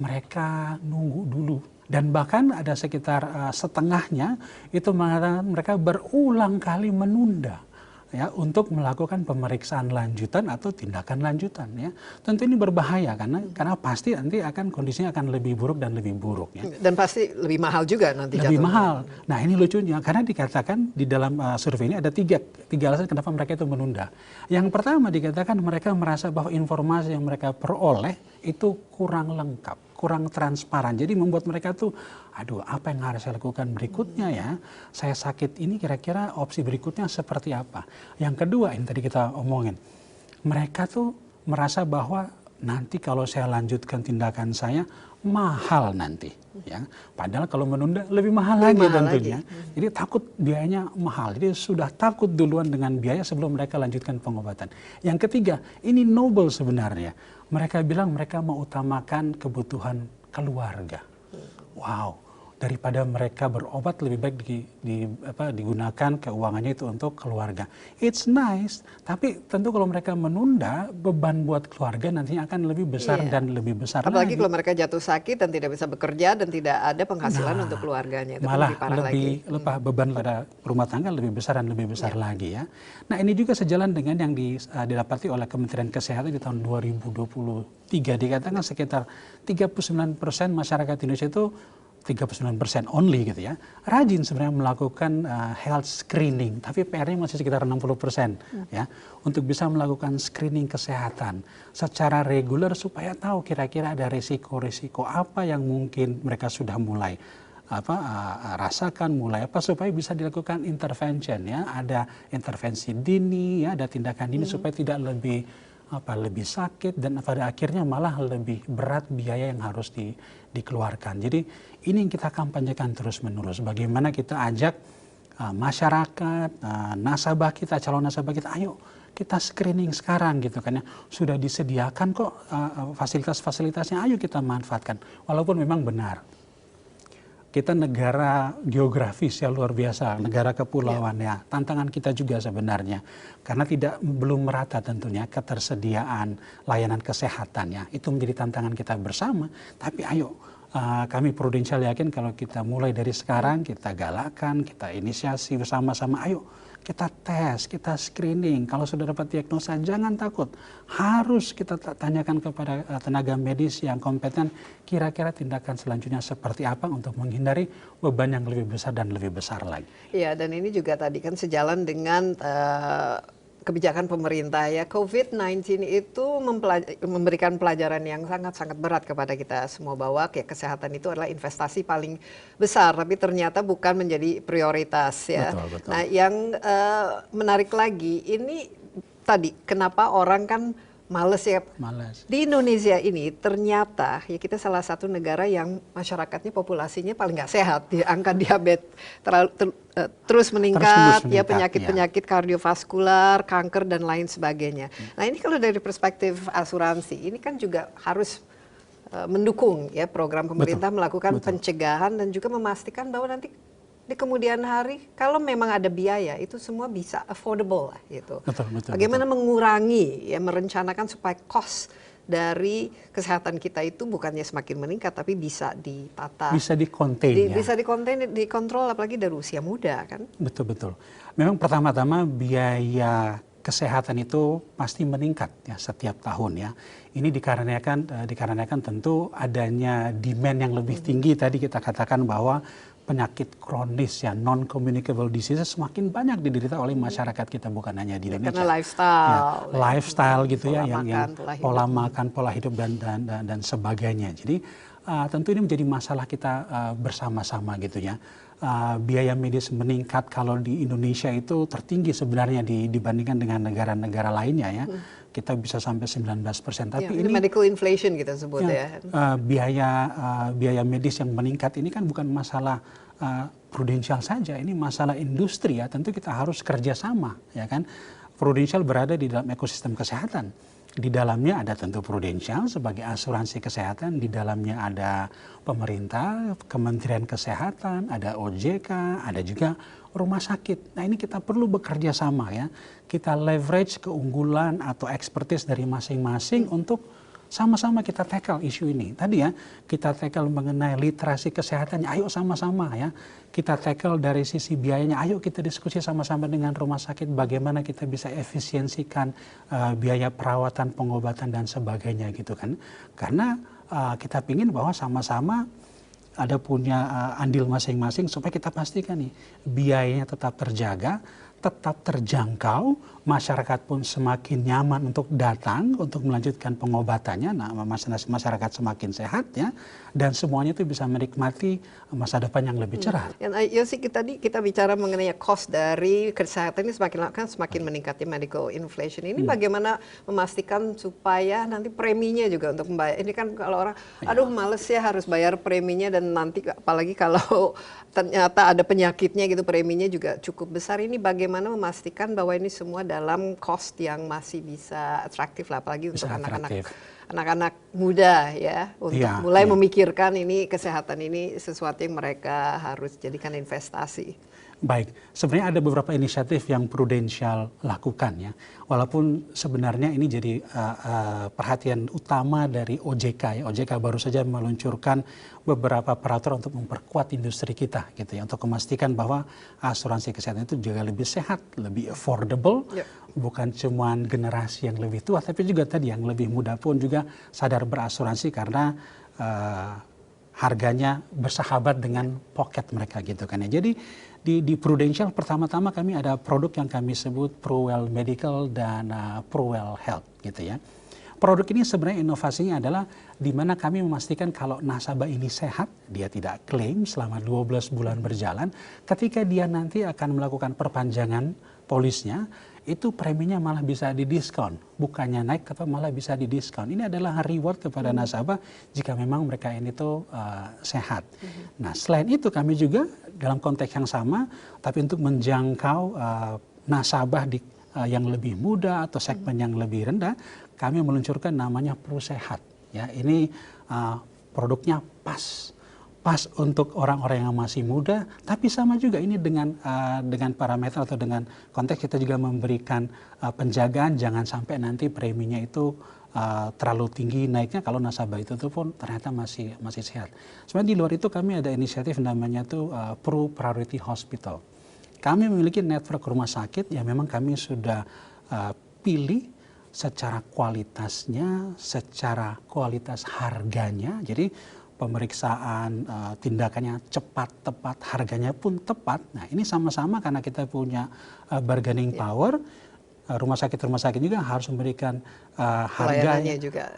mereka nunggu dulu. Dan bahkan ada sekitar setengahnya itu mengatakan mereka berulang kali menunda ya untuk melakukan pemeriksaan lanjutan atau tindakan lanjutan ya. Tentu ini berbahaya karena pasti nanti akan kondisinya akan lebih buruk dan lebih buruk ya. Dan pasti lebih mahal juga nanti lebih mahal. Nah, ini lucunya karena dikatakan di dalam survei ini ada tiga alasan kenapa mereka itu menunda. Yang pertama dikatakan mereka merasa bahwa informasi yang mereka peroleh itu kurang lengkap, kurang transparan. Jadi membuat mereka tuh, aduh apa yang harus saya lakukan berikutnya ya? Saya sakit ini kira-kira opsi berikutnya seperti apa? Yang kedua, ini tadi kita omongin, mereka tuh merasa bahwa nanti kalau saya lanjutkan tindakan saya, mahal nanti. Ya. Padahal kalau menunda lebih mahal lagi tentunya. Jadi takut biayanya mahal. Jadi sudah takut duluan dengan biaya sebelum mereka lanjutkan pengobatan. Yang ketiga, ini noble sebenarnya. Mereka bilang mereka mau utamakan kebutuhan keluarga. Wow, daripada mereka berobat lebih baik digunakan keuangannya itu untuk keluarga. It's nice, tapi tentu kalau mereka menunda, beban buat keluarga nantinya akan lebih besar dan lebih besar. Apalagi kalau mereka jatuh sakit dan tidak bisa bekerja dan tidak ada penghasilan untuk keluarganya, itu malah lebih parah lebih beban pada rumah tangga lebih besar dan lebih besar lagi ya. Nah ini juga sejalan dengan yang didapati oleh Kementerian Kesehatan di tahun 2023, dikatakan sekitar 39% masyarakat Indonesia itu 39% only gitu ya, rajin sebenarnya melakukan health screening, tapi PR-nya masih sekitar 60% ya, untuk bisa melakukan screening kesehatan secara reguler supaya tahu kira-kira ada risiko-risiko apa yang mungkin mereka sudah mulai rasakan, mulai supaya bisa dilakukan intervention ya, ada intervensi dini ya, ada tindakan dini supaya tidak lebih sakit dan pada akhirnya malah lebih berat biaya yang harus dikeluarkan. Jadi ini yang kita kampanyekan terus-menerus. Bagaimana kita ajak masyarakat, nasabah kita, calon nasabah kita, ayo kita screening sekarang gitu kan ya. Sudah disediakan kok fasilitas-fasilitasnya, ayo kita manfaatkan. Walaupun memang benar, kita negara geografis ya luar biasa, negara kepulauan ya. Tantangan kita juga sebenarnya karena belum merata tentunya ketersediaan layanan kesehatannya. Itu menjadi tantangan kita bersama. Tapi ayo kami Prudential yakin kalau kita mulai dari sekarang, kita galakkan, kita inisiasi bersama-sama, ayo kita tes, kita screening. Kalau sudah dapat diagnosa, jangan takut. Harus kita tanyakan kepada tenaga medis yang kompeten, kira-kira tindakan selanjutnya seperti apa untuk menghindari beban yang lebih besar dan lebih besar lagi. Iya, dan ini juga tadi kan sejalan dengan kebijakan pemerintah ya. COVID-19 itu memberikan pelajaran yang sangat-sangat berat kepada kita semua, bahwa kesehatan itu adalah investasi paling besar, tapi ternyata bukan menjadi prioritas ya. Betul. Nah, yang menarik lagi ini tadi, kenapa orang kan males ya. Di Indonesia ini ternyata ya kita salah satu negara yang masyarakatnya populasinya paling nggak sehat. Angka diabetes terus meningkat, ya penyakit-penyakit kardiovaskular, kanker dan lain sebagainya. Nah ini kalau dari perspektif asuransi, ini kan juga harus mendukung ya program pemerintah melakukan pencegahan dan juga memastikan bahwa nanti di kemudian hari kalau memang ada biaya itu semua bisa affordable lah gitu. Bagaimana mengurangi ya, merencanakan supaya cost dari kesehatan kita itu bukannya semakin meningkat tapi bisa ditata, bisa dikonten, bisa dikontrol apalagi dari usia muda kan. Betul. Memang pertama-tama biaya kesehatan itu pasti meningkat ya setiap tahun ya. Ini dikarenakan tentu adanya demand yang lebih tinggi. Tadi kita katakan bahwa penyakit kronis ya, non-communicable diseases semakin banyak diderita oleh masyarakat kita, bukan hanya di Indonesia. Karena lifestyle gitu ya, yang pola makan, pola hidup dan sebagainya. Jadi tentu ini menjadi masalah kita bersama-sama gitu ya. Biaya medis meningkat kalau di Indonesia itu tertinggi sebenarnya dibandingkan dengan negara-negara lainnya ya. Kita bisa sampai 19%. Tapi ini medical inflation kita sebut ya. Biaya medis yang meningkat ini kan bukan masalah Prudential saja, ini masalah industri ya. Tentu kita harus kerjasama ya kan. Prudential berada di dalam ekosistem kesehatan. Di dalamnya ada tentu Prudential sebagai asuransi kesehatan, di dalamnya ada pemerintah, Kementerian Kesehatan, ada OJK, ada juga rumah sakit. Nah ini kita perlu bekerja sama ya. Kita leverage keunggulan atau expertise dari masing-masing untuk sama-sama kita tackle isu ini. Tadi ya, kita tackle mengenai literasi kesehatannya, ayo sama-sama ya. Kita tackle dari sisi biayanya, ayo kita diskusi sama-sama dengan rumah sakit bagaimana kita bisa efisiensikan biaya perawatan, pengobatan dan sebagainya gitu kan. Karena kita ingin bahwa sama-sama ada punya andil masing-masing supaya kita pastikan nih biayanya tetap terjaga, tetap terjangkau, masyarakat pun semakin nyaman untuk datang untuk melanjutkan pengobatannya. Nah, masyarakat semakin sehat ya, dan semuanya itu bisa menikmati masa depan yang lebih cerah. Yosie, tadi kita bicara mengenai cost dari kesehatan ini semakin meningkatnya medical inflation. Ini bagaimana memastikan supaya nanti preminya juga untuk membayar. Ini kan kalau orang, aduh males ya harus bayar preminya, dan nanti apalagi kalau ternyata ada penyakitnya gitu preminya juga cukup besar. Ini bagaimana bagaimana memastikan bahwa ini semua dalam cost yang masih bisa atraktif lah, apalagi untuk anak-anak muda ya, untuk mulai memikirkan ini kesehatan ini sesuatu yang mereka harus jadikan investasi. Baik, sebenarnya ada beberapa inisiatif yang Prudential lakukan ya, walaupun sebenarnya ini jadi perhatian utama dari OJK ya. OJK baru saja meluncurkan beberapa peraturan untuk memperkuat industri kita gitu ya, untuk memastikan bahwa asuransi kesehatan itu juga lebih sehat, lebih affordable, bukan cuma generasi yang lebih tua, tapi juga tadi yang lebih muda pun juga sadar berasuransi karena harganya bersahabat dengan pocket mereka gitu kan ya. Jadi di Prudential pertama-tama kami ada produk yang kami sebut Pru Medical dan Pru Health gitu ya. Produk ini sebenarnya inovasinya adalah di mana kami memastikan kalau nasabah ini sehat, dia tidak klaim selama 12 bulan berjalan, ketika dia nanti akan melakukan perpanjangan polisnya, itu preminya malah bisa didiskon, bukannya naik tapi malah bisa didiskon. Ini adalah reward kepada nasabah jika memang mereka ini tuh sehat. Nah, selain itu kami juga dalam konteks yang sama, tapi untuk menjangkau nasabah yang lebih muda atau segmen yang lebih rendah, kami meluncurkan namanya Pru Sehat. Ya, ini produknya pas untuk orang-orang yang masih muda, tapi sama juga ini dengan parameter atau dengan konteks kita juga memberikan penjagaan, jangan sampai nanti preminya itu terlalu tinggi naiknya kalau nasabah itu tuh pun ternyata masih sehat. Sebenarnya di luar itu kami ada inisiatif namanya tuh Pru Priority Hospital. Kami memiliki network rumah sakit yang memang kami sudah pilih secara kualitasnya, secara kualitas harganya. Jadi pemeriksaan tindakannya cepat, tepat, harganya pun tepat. Nah, ini sama-sama karena kita punya bargaining power. Rumah sakit juga harus memberikan harga juga.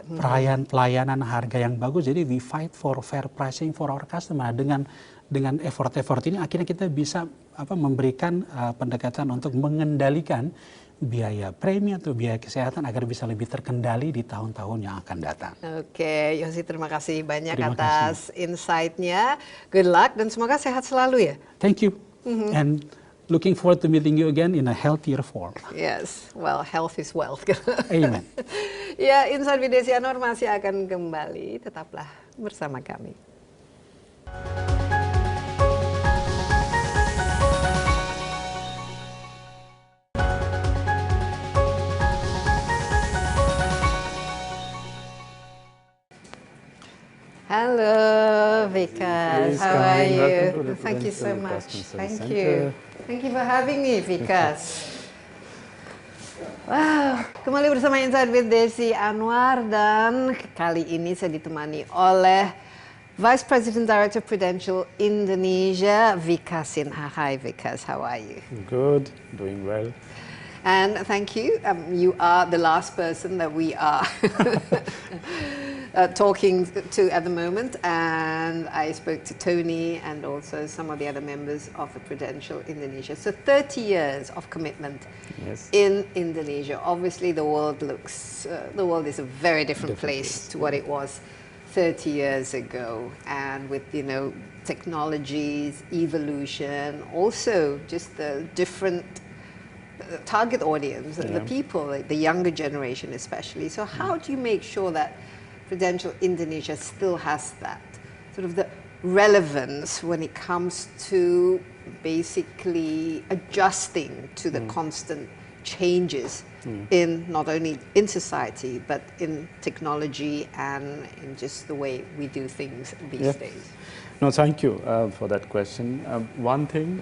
Pelayanan harga yang bagus. Jadi we fight for fair pricing for our customer. Dengan effort ini akhirnya kita bisa memberikan pendekatan untuk mengendalikan biaya premi atau biaya kesehatan agar bisa lebih terkendali di tahun-tahun yang akan datang. Oke, Yosie, terima kasih banyak atas insight-nya. Good luck dan semoga sehat selalu ya. Thank you. And looking forward to meeting you again in a healthier form. Yes, well, health is wealth. Amen. Ya, Insight with Desi Anwar masih akan kembali. Tetaplah bersama kami. Hello, Vikas. How are you? Thank you so much. Thank you. Thank you for having me, Vikas. Wow, kembali bersama Insight with Desi Anwar dan kali ini saya ditemani oleh Vice President Director Prudential Indonesia, Vikas Sinha. Hi, Vikas. How are you? Good, doing well. And thank you. You are the last person that we are talking to at the moment, and I spoke to Tony and also some of the other members of the Prudential Indonesia. So 30 years of commitment in Indonesia. Obviously, the world is a very different place to what it was 30 years ago, and with technologies, evolution, also just the different target audience, the people, the younger generation especially. So how do you make sure that Prudential Indonesia still has that sort of the relevance when it comes to basically adjusting to the constant changes in not only in society but in technology and in just the way we do things these days? No, thank you for that question. One thing,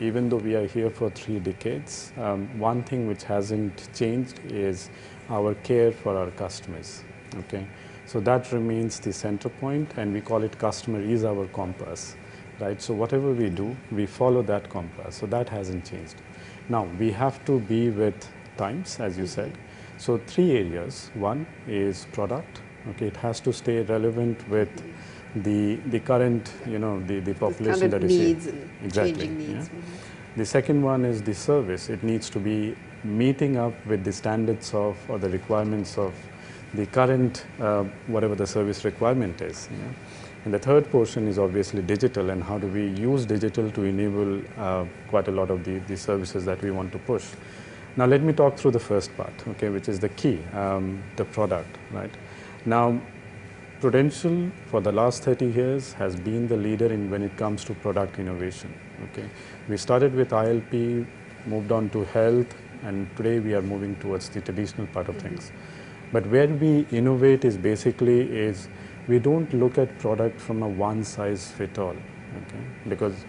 even though we are here for 3 decades, one thing which hasn't changed is our care for our customers. Okay, so that remains the center point, and we call it customer is our compass, right? So whatever we do, we follow that compass. So that hasn't changed. Now we have to be with times, as you said. So 3 areas. One is product. Okay, it has to stay relevant with the current, the population that is needs here. and changing needs. The second one is the service. It needs to be meeting up with the standards of or the requirements of the current, whatever the service requirement is. And the third portion is obviously digital, and how do we use digital to enable quite a lot of the services that we want to push. Now let me talk through the first part, okay, which is the key, the product, right? Now, Prudential for the last 30 years has been the leader in when it comes to product innovation, okay? We started with ILP, moved on to health, and today we are moving towards the traditional part of things. But where we innovate is basically we don't look at product from a one-size-fits-all, okay? Because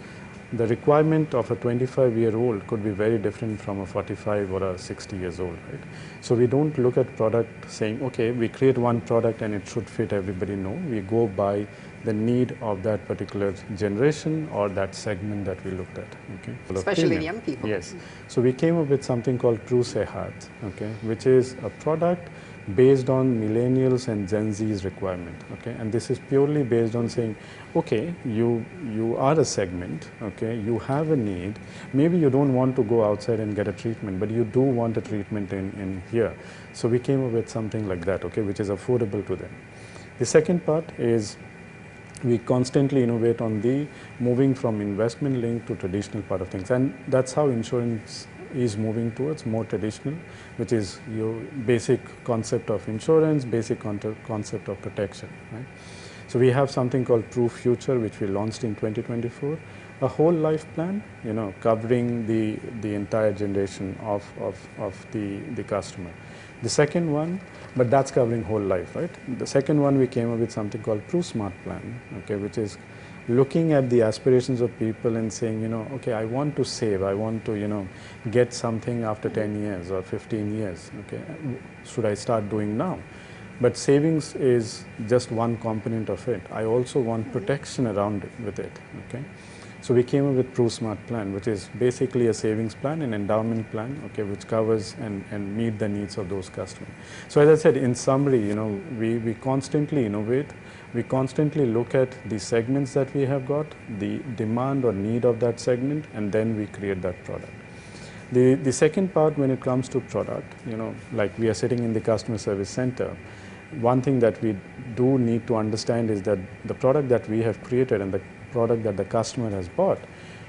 the requirement of a 25-year-old could be very different from a 45 or a 60 years old, right? So we don't look at product saying, okay, we create one product and it should fit everybody. No, we go by the need of that particular generation or that segment that we looked at, okay? Especially young people. Yes. So we came up with something called Pru Sehat, okay, which is a product based on millennials and Gen Z's requirement, okay? And this is purely based on saying, okay, you are a segment, okay, you have a need, maybe you don't want to go outside and get a treatment, but you do want a treatment in here. So we came up with something like that, okay, which is affordable to them. The second part is we constantly innovate on the moving from investment link to traditional part of things, and that's how insurance is moving towards more traditional, which is your basic concept of insurance, basic concept of protection, right? So we have something called Pru Future, which we launched in 2024, a whole life plan, covering the entire generation of the customer. The second one, but that's covering whole life, right? The second one, we came up with something called Pru Smart Plan, okay, which is looking at the aspirations of people and saying, okay, I want to save, I want to, get something after 10 years or 15 years, okay, should I start doing now? But savings is just one component of it. I also want protection around it with it, okay? So we came up with Pru Smart Plan, which is basically a savings plan, an endowment plan, okay, which covers and meet the needs of those customers. So as I said, in summary, we constantly innovate. We constantly look at the segments that we have got, the demand or need of that segment, and then we create that product. The second part, when it comes to product, like we are sitting in the customer service center, one thing that we do need to understand is that the product that we have created and the product that the customer has bought,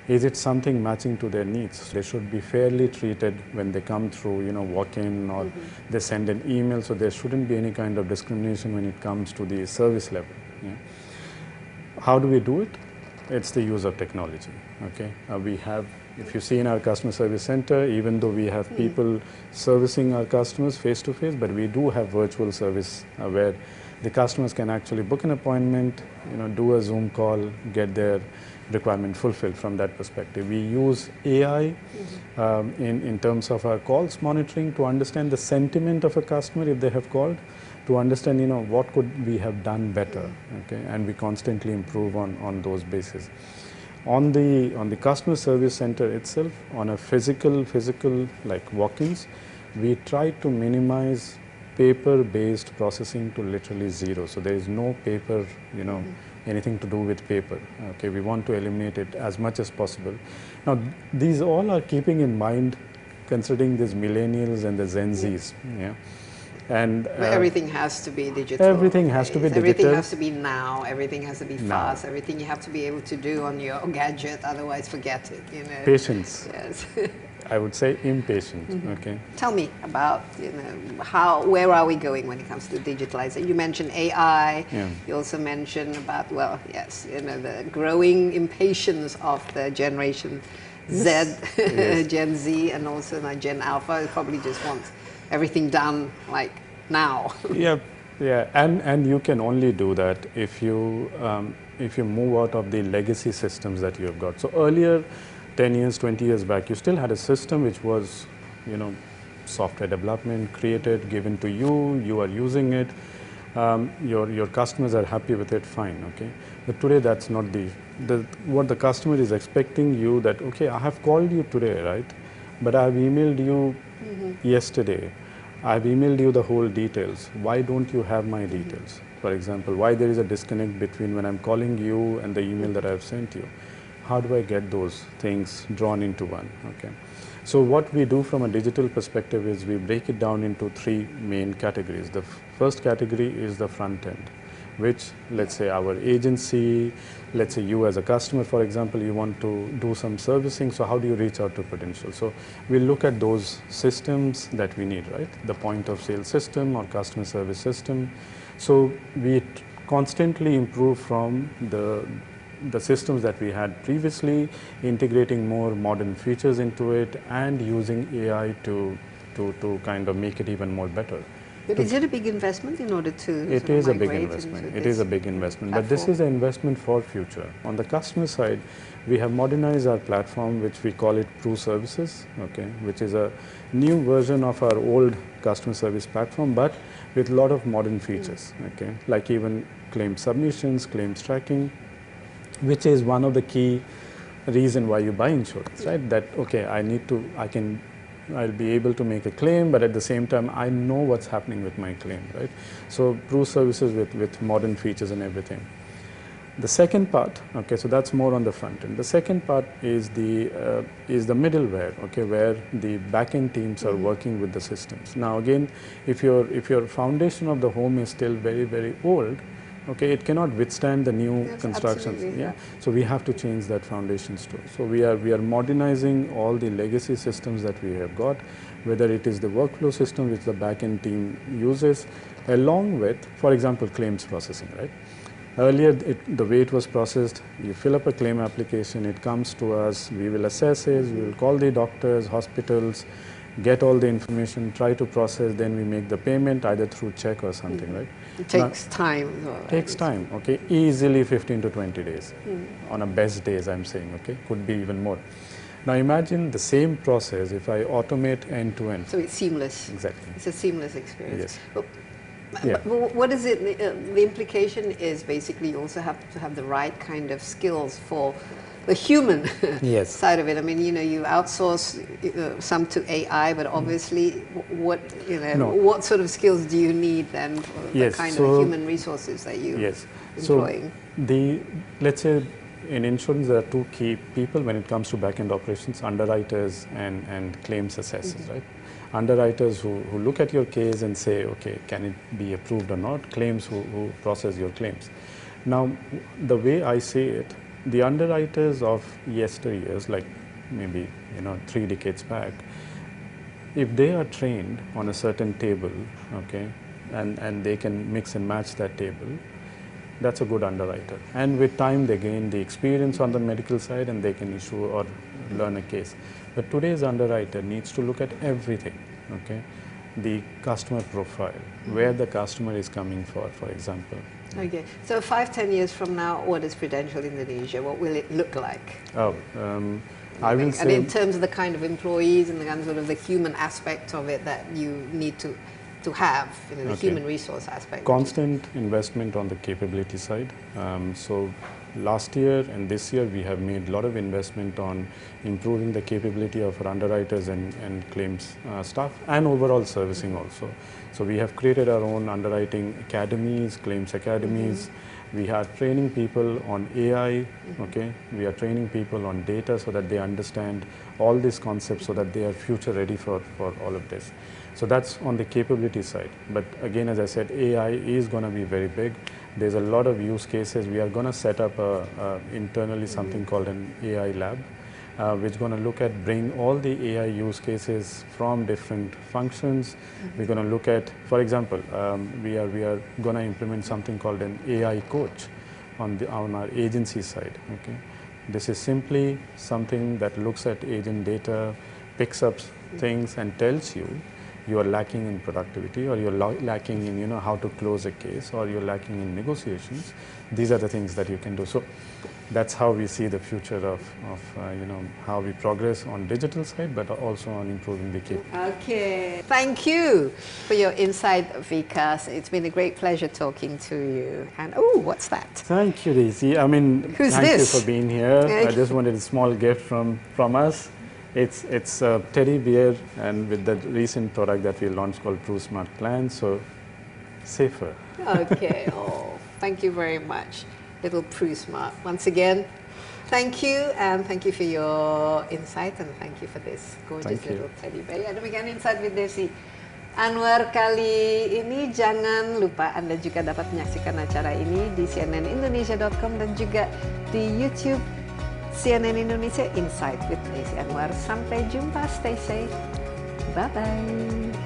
is it something matching to their needs? They should be fairly treated when they come through, walk in or they send an email, so there shouldn't be any kind of discrimination when it comes to the service level. Yeah. How do we do it? It's the use of technology, okay? We have, if you see in our customer service center, even though we have people servicing our customers face to face, but we do have virtual service where the customers can actually book an appointment, do a Zoom call, get their requirement fulfilled from that perspective. We use AI in terms of our calls monitoring to understand the sentiment of a customer if they have called, to understand what could we have done better, okay? And we constantly improve on those bases. On the customer service center itself, on a physical like walk-ins, we try to minimize paper-based processing to literally zero. So there is no paper, anything to do with paper. Okay, we want to eliminate it as much as possible. Now, these all are keeping in mind, considering these millennials and the Gen Zs. Yeah. And everything has to be digital. Everything has to be digital. Everything has to be now. Everything has to be fast. Everything you have to be able to do on your gadget. Otherwise, forget it. Patience. Yes. I would say impatient. Okay. Tell me about where are we going when it comes to digitalization? You mentioned AI. Yeah. You also mentioned about the growing impatience of the generation Z, Yes. Gen Z, and also Gen Alpha. It probably just wants everything done like now. Yeah, and you can only do that if you move out of the legacy systems that you have got. So earlier, 10 years, 20 years back, you still had a system which was, software development created, given to you, you are using it, your customers are happy with it, fine, okay. But today that's not what the customer is expecting you that, okay, I have called you today, right? But I've emailed you yesterday. I've emailed you the whole details. Why don't you have my details? For example, why there is a disconnect between when I'm calling you and the email that I've sent you? How do I get those things drawn into one? Okay. So what we do from a digital perspective is we break it down into three main categories. The first category is the front end, which, let's say our agency, let's say you as a customer, for example, you want to do some servicing, so how do you reach out to Prudential? So we look at those systems that we need, right? The point of sale system or customer service system. So we constantly improve from the systems that we had previously, integrating more modern features into it and using AI to kind of make it even more better. But is it a big investment in order to It is a big investment. It is a big investment, but this is an investment for future. On the customer side, we have modernized our platform, which we call it Pru Services, okay, which is a new version of our old customer service platform, but with a lot of modern features, okay, like even claim submissions, claims tracking, which is one of the key reason why you buy insurance, right? That, okay, I'll be able to make a claim, but at the same time, I know what's happening with my claim, right? So Pru Services with modern features and everything. The second part, okay, so that's more on the front end. The second part is the middleware, okay, where the back-end teams are working with the systems. Now again, if your foundation of the home is still very, very old, okay, it cannot withstand the new constructions. Yeah. So we have to change that foundations too. So we are modernizing all the legacy systems that we have got, whether it is the workflow system which the back-end team uses, along with, for example, claims processing, right? Earlier, the way it was processed, you fill up a claim application, it comes to us, we will assess it, we will call the doctors, hospitals, get all the information, try to process, then we make the payment either through check or something, right? It takes time. Takes time, okay, easily 15 to 20 days. On a best days, I'm saying, okay, could be even more. Now imagine the same process if I automate end to end. So it's seamless. Exactly. It's a seamless experience. Yes. But what is it? The implication is basically you also have to have the right kind of skills for the human Yes. side of it. I mean, you outsource some to AI, but obviously, what sort of skills do you need then for the kind of human resources that you employing? So let's say in insurance there are two key people when it comes to back-end operations: underwriters and claims assessors, right? Underwriters who look at your case and say, okay, can it be approved or not? Claims who process your claims. Now, the way I see it, the underwriters of yesteryears, like maybe 3 decades back, if they are trained on a certain table, okay, and they can mix and match that table, that's a good underwriter. And with time, they gain the experience on the medical side and they can issue or learn a case. But today's underwriter needs to look at everything, okay? The customer profile, where the customer is coming for example. Okay, so 5-10 years from now, what is Prudential Indonesia? What will it look like? I will say, and in terms of the kind of employees and the kind of sort of the human aspect of it that you need to have, the human resource aspect. Constant investment on the capability side. So last year and this year we have made a lot of investment on improving the capability of our underwriters and claims staff and overall servicing also. So we have created our own underwriting academies, claims academies. We are training people on AI, okay? We are training people on data so that they understand all these concepts so that they are future ready for all of this. So that's on the capability side. But again, as I said, AI is going to be very big. There's a lot of use cases. We are going to set up internally something called an AI lab, which is going to look at bring all the AI use cases from different functions. We're going to look at, for example, we are going to implement something called an AI coach on our agency side. Okay, this is simply something that looks at agent data, picks up things, and tells you you are lacking in productivity, or you're lacking in how to close a case, or you're lacking in negotiations. These are the things that you can do. So that's how we see the future of how we progress on digital side, but also on improving the capability. Okay, thank you for your insight, Vikas. It's been a great pleasure talking to you. And what's that? Thank you, Desi. I mean, thank you for being here. I just wanted a small gift from us. It's a teddy bear, and with the recent product that we launched called Pru Smart Plan, so safer. Okay, thank you very much. Little Pru Smart. Once again, Thank you, and thank you for your insight, and thank you for this gorgeous Thank you. little teddy bear. Ya, demikian Insight with Desi Anwar kali ini. Jangan lupa Anda juga dapat menyaksikan acara ini di cnnindonesia.com dan juga di YouTube CNN Indonesia Insight with Desi Anwar. Sampai jumpa, stay safe, bye-bye.